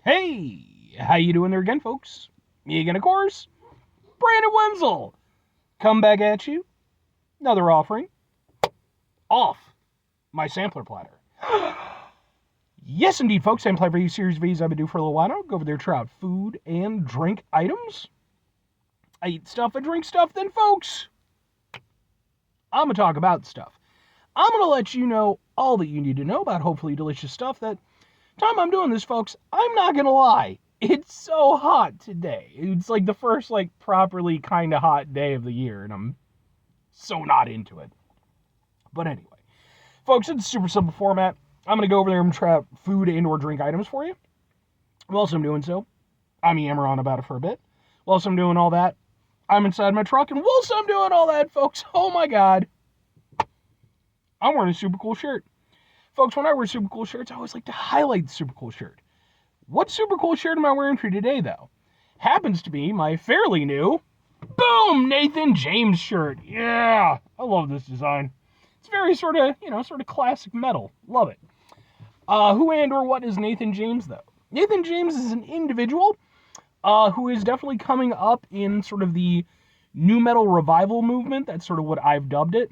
Hey, how you doing there again, folks? Me again, of course, Brandon Wenzel. Come back at you. Another offering. Off my sampler platter. Yes, indeed, folks. Sampler platter series of videos I've been doing for a little while now. Go over there, try out food and drink items. I eat stuff, I drink stuff, then, folks, I'm going to talk about stuff. I'm going to let you know all that you need to know about hopefully delicious stuff that time I'm doing this, folks, I'm not going to lie. It's so hot today. It's like the first, properly kind of hot day of the year, and I'm so not into it. But anyway, folks, it's a super simple format. I'm going to go over there and try out food and or drink items for you. Whilst I'm doing so, I'm yammering on about it for a bit. Whilst I'm doing all that, I'm inside my truck, and whilst I'm doing all that, folks, oh my god, I'm wearing a super cool shirt. Folks, when I wear super cool shirts, I always like to highlight the super cool shirt. What super cool shirt am I wearing for today, though? Happens to be my fairly new, boom, Nathan James shirt. Yeah, I love this design. It's very sort of classic metal. Love it. Who and or what is Nathan James, though? Nathan James is an individual who is definitely coming up in sort of the nu metal revival movement. That's sort of what I've dubbed it.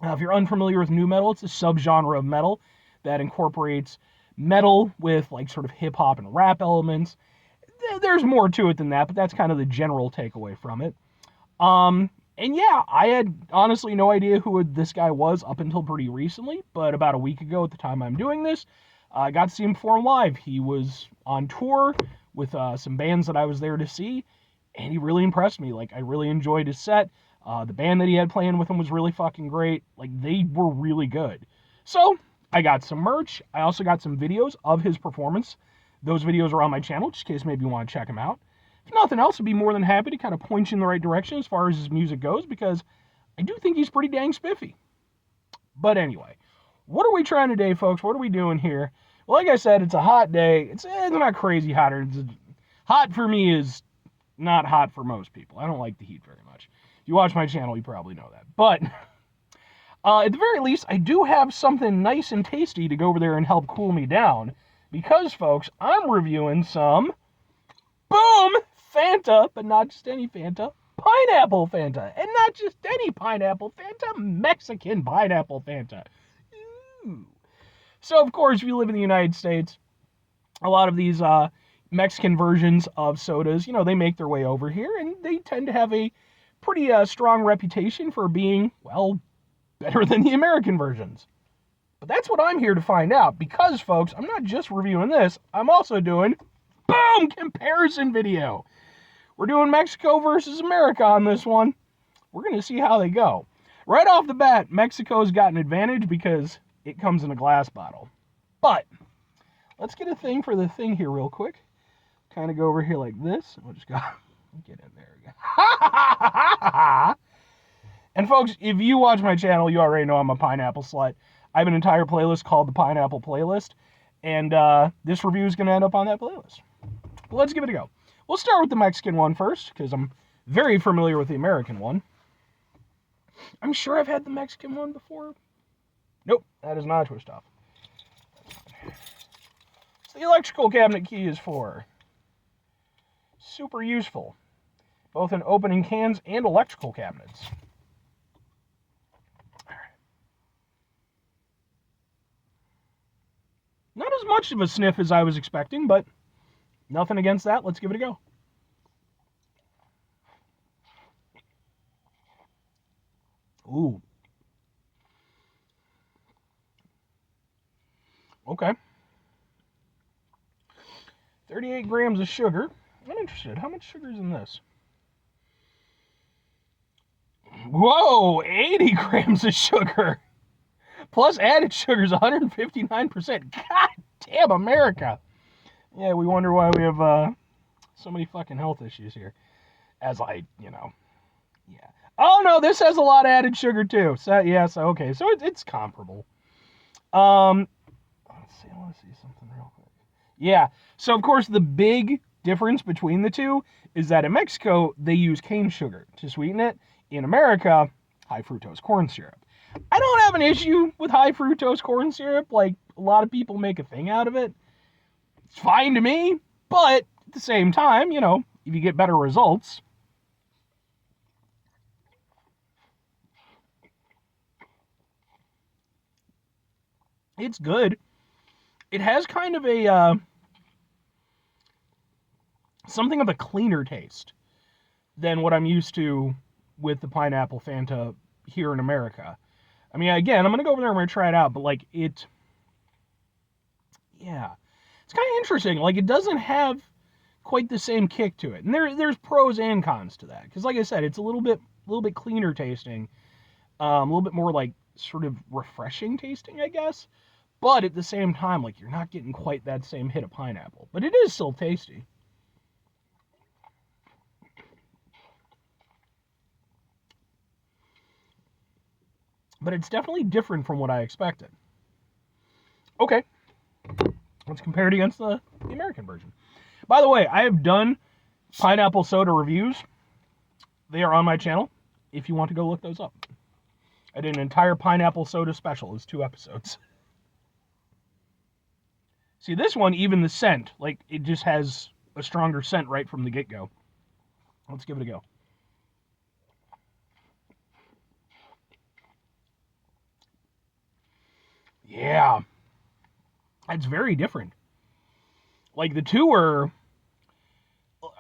If you're unfamiliar with nu metal, it's a subgenre of metal that incorporates metal with sort of hip hop and rap elements. There's more to it than that, but that's kind of the general takeaway from it. And yeah, I had honestly no idea who this guy was up until pretty recently, but about a week ago at the time I'm doing this, I got to see him perform live. He was on tour with some bands that I was there to see, and he really impressed me. I really enjoyed his set. The band that he had playing with him was really fucking great. They were really good. So, I got some merch. I also got some videos of his performance. Those videos are on my channel, just in case maybe you want to check them out. If nothing else, I'd be more than happy to kind of point you in the right direction as far as his music goes, because I do think he's pretty dang spiffy. But anyway, what are we trying today, folks? What are we doing here? Well, like I said, it's a hot day. It's not crazy hot. Hot for me is not hot for most people. I don't like the heat very much. If you watch my channel, you probably know that. But at the very least, I do have something nice and tasty to go over there and help cool me down. Because, folks, I'm reviewing some, boom, Fanta, but not just any Fanta, pineapple Fanta. And not just any pineapple Fanta, Mexican pineapple Fanta. Ooh. So, of course, if you live in the United States, a lot of these Mexican versions of sodas, they make their way over here, and they tend to have a pretty strong reputation for being, well, better than the American versions. But that's what I'm here to find out, because, folks, I'm not just reviewing this, I'm also doing, boom, comparison video. We're doing Mexico versus America on this one. We're going to see how they go. Right off the bat, Mexico's got an advantage because it comes in a glass bottle. But let's get a thing for the thing here real quick. Kind of go over here like this. We'll just go get in there again. And folks, if you watch my channel, you already know I'm a pineapple slut. I have an entire playlist called the Pineapple Playlist, and this review is going to end up on that playlist. But let's give it a go. We'll start with the Mexican one first, because I'm very familiar with the American one. I'm sure I've had the Mexican one before. Nope, that is not a twist off. So the electrical cabinet key is for super useful, both in opening cans and electrical cabinets. Not as much of a sniff as I was expecting, but nothing against that. Let's give it a go. Ooh. Okay. 38 grams of sugar. I'm interested. How much sugar is in this? Whoa, 80 grams of sugar. Plus added sugar is 159%. God damn, America. Yeah, we wonder why we have so many fucking health issues here. Yeah. Oh, no, this has a lot of added sugar, too. So, yeah, okay. So it's comparable. Let's see. I want to see something real quick. Yeah. So, of course, the big difference between the two is that in Mexico, they use cane sugar to sweeten it. In America, high fructose corn syrup. I don't have an issue with high fructose corn syrup. A lot of people make a thing out of it. It's fine to me, but at the same time, you know, if you get better results. It's good. It has kind of a something of a cleaner taste than what I'm used to with the pineapple Fanta here in America. I mean, again, I'm gonna go over there and I'm gonna try it out, but like yeah, it's kind of interesting. Like it doesn't have quite the same kick to it, and there's pros and cons to that. Because like I said, it's a little bit cleaner tasting, a little bit more like sort of refreshing tasting, I guess. But at the same time, like you're not getting quite that same hit of pineapple, but it is still tasty. But it's definitely different from what I expected. Okay, let's compare it against the American version. By the way, I have done pineapple soda reviews. They are on my channel if you want to go look those up. I did an entire pineapple soda special. It's 2 episodes. See, this one, even the scent, like, it just has a stronger scent right from the get-go. Let's give it a go. Yeah. It's very different. Like, the two are,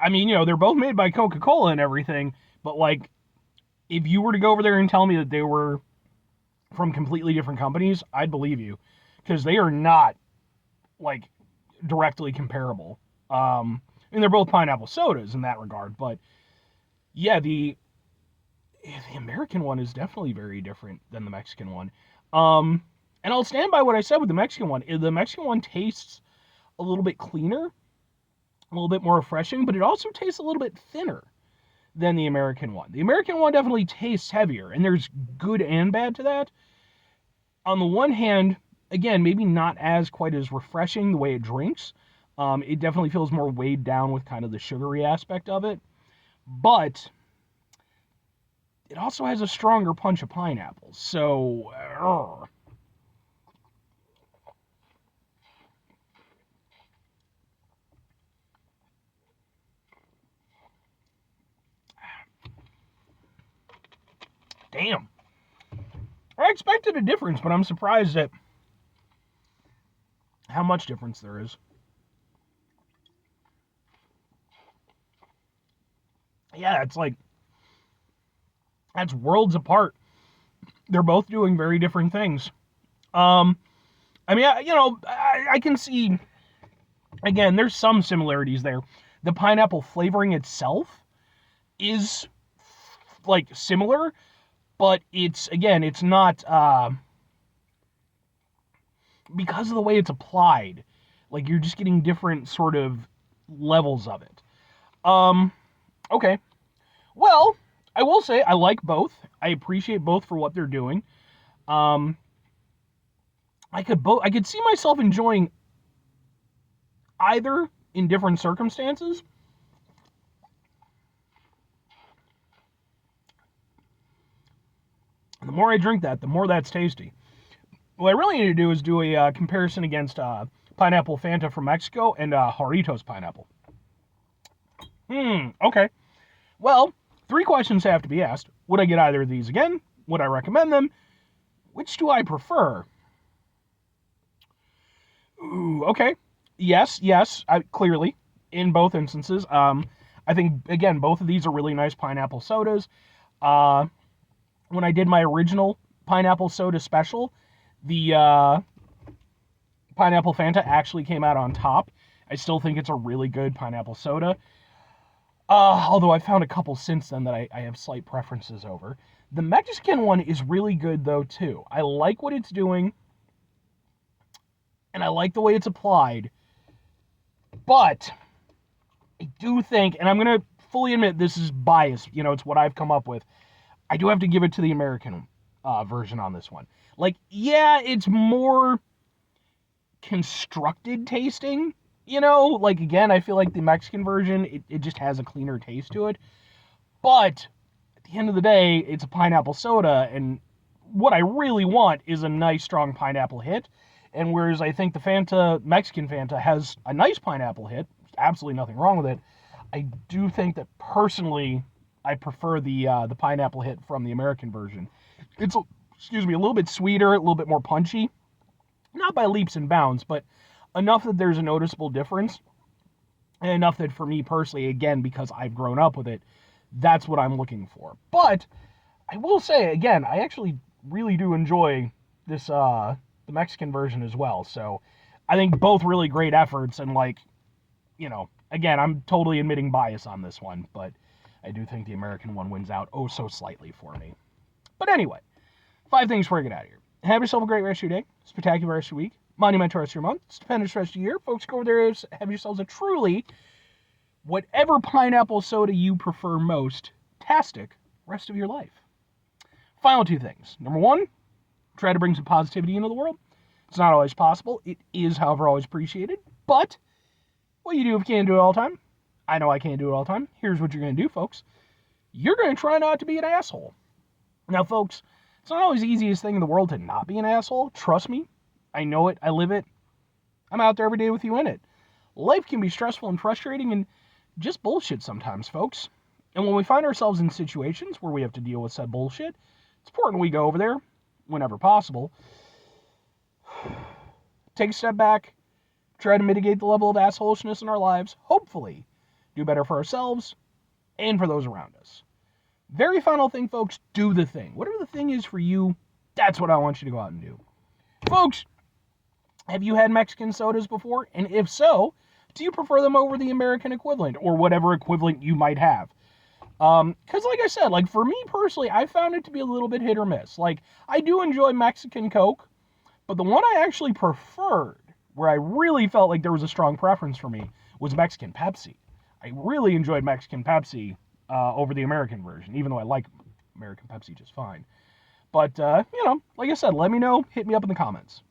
I mean, you know, they're both made by Coca-Cola and everything, but, like, if you were to go over there and tell me that they were from completely different companies, I'd believe you. Because they are not, like, directly comparable. And they're both pineapple sodas in that regard, but yeah, the American one is definitely very different than the Mexican one. And I'll stand by what I said with the Mexican one. The Mexican one tastes a little bit cleaner, a little bit more refreshing, but it also tastes a little bit thinner than the American one. The American one definitely tastes heavier, and there's good and bad to that. On the one hand, again, maybe not as quite as refreshing the way it drinks. It definitely feels more weighed down with kind of the sugary aspect of it. But it also has a stronger punch of pineapple. So, damn. I expected a difference, but I'm surprised at how much difference there is. Yeah, it's like, that's worlds apart. They're both doing very different things. I mean, you know, I can see, again, there's some similarities there. The pineapple flavoring itself is, like, similar, but it's, again, it's not, because of the way it's applied, like, you're just getting different sort of levels of it. Okay. Well, I will say I like both. I appreciate both for what they're doing. I could see myself enjoying either in different circumstances. And the more I drink that, the more that's tasty. What I really need to do is do a comparison against pineapple Fanta from Mexico and Jarritos pineapple. Okay. Well, 3 questions have to be asked. Would I get either of these again? Would I recommend them? Which do I prefer? Ooh, okay. Yes, clearly, in both instances. I think, again, both of these are really nice pineapple sodas. When I did my original pineapple soda special, the pineapple Fanta actually came out on top. I still think it's a really good pineapple soda. Although I found a couple since then that I have slight preferences over. The Mexican one is really good, though, too. I like what it's doing, and I like the way it's applied. But I do think, and I'm going to fully admit this is biased, you know, it's what I've come up with. I do have to give it to the American version on this one. Like, yeah, it's more constructed tasting, you know? Like, again, I feel like the Mexican version, it just has a cleaner taste to it. But at the end of the day, it's a pineapple soda, and what I really want is a nice, strong pineapple hit. And whereas I think the Fanta, Mexican Fanta, has a nice pineapple hit, absolutely nothing wrong with it, I do think that personally I prefer the pineapple hit from the American version. It's, excuse me, a little bit sweeter, a little bit more punchy. Not by leaps and bounds, but enough that there's a noticeable difference. And enough that for me personally, again, because I've grown up with it, that's what I'm looking for. But I will say, again, I actually really do enjoy this, the Mexican version as well. So I think both really great efforts. And, like, again, I'm totally admitting bias on this one, but I do think the American one wins out oh so slightly for me. But anyway, 5 things before I get out of here. Have yourself a great rest of your day, spectacular rest of your week, monumental rest of your month, stupendous rest of your year. Folks, go over there, have yourselves a truly, whatever pineapple soda you prefer most, tastic rest of your life. Final 2 things. Number 1, try to bring some positivity into the world. It's not always possible. It is, however, always appreciated. But what you do if you can't do it all the time, I know I can't do it all the time. Here's what you're going to do, folks. You're going to try not to be an asshole. Now, folks, it's not always the easiest thing in the world to not be an asshole. Trust me. I know it. I live it. I'm out there every day with you in it. Life can be stressful and frustrating and just bullshit sometimes, folks. And when we find ourselves in situations where we have to deal with said bullshit, it's important we go over there, whenever possible, take a step back, try to mitigate the level of assholishness in our lives, hopefully do better for ourselves and for those around us. Very final thing, folks, do the thing. Whatever the thing is for you, that's what I want you to go out and do. Folks, have you had Mexican sodas before? And if so, do you prefer them over the American equivalent or whatever equivalent you might have? Because like I said, like for me personally, I found it to be a little bit hit or miss. Like, I do enjoy Mexican Coke, but the one I actually preferred, where I really felt like there was a strong preference for me, was Mexican Pepsi. I really enjoyed Mexican Pepsi over the American version, even though I like American Pepsi just fine. But, like I said, let me know. Hit me up in the comments.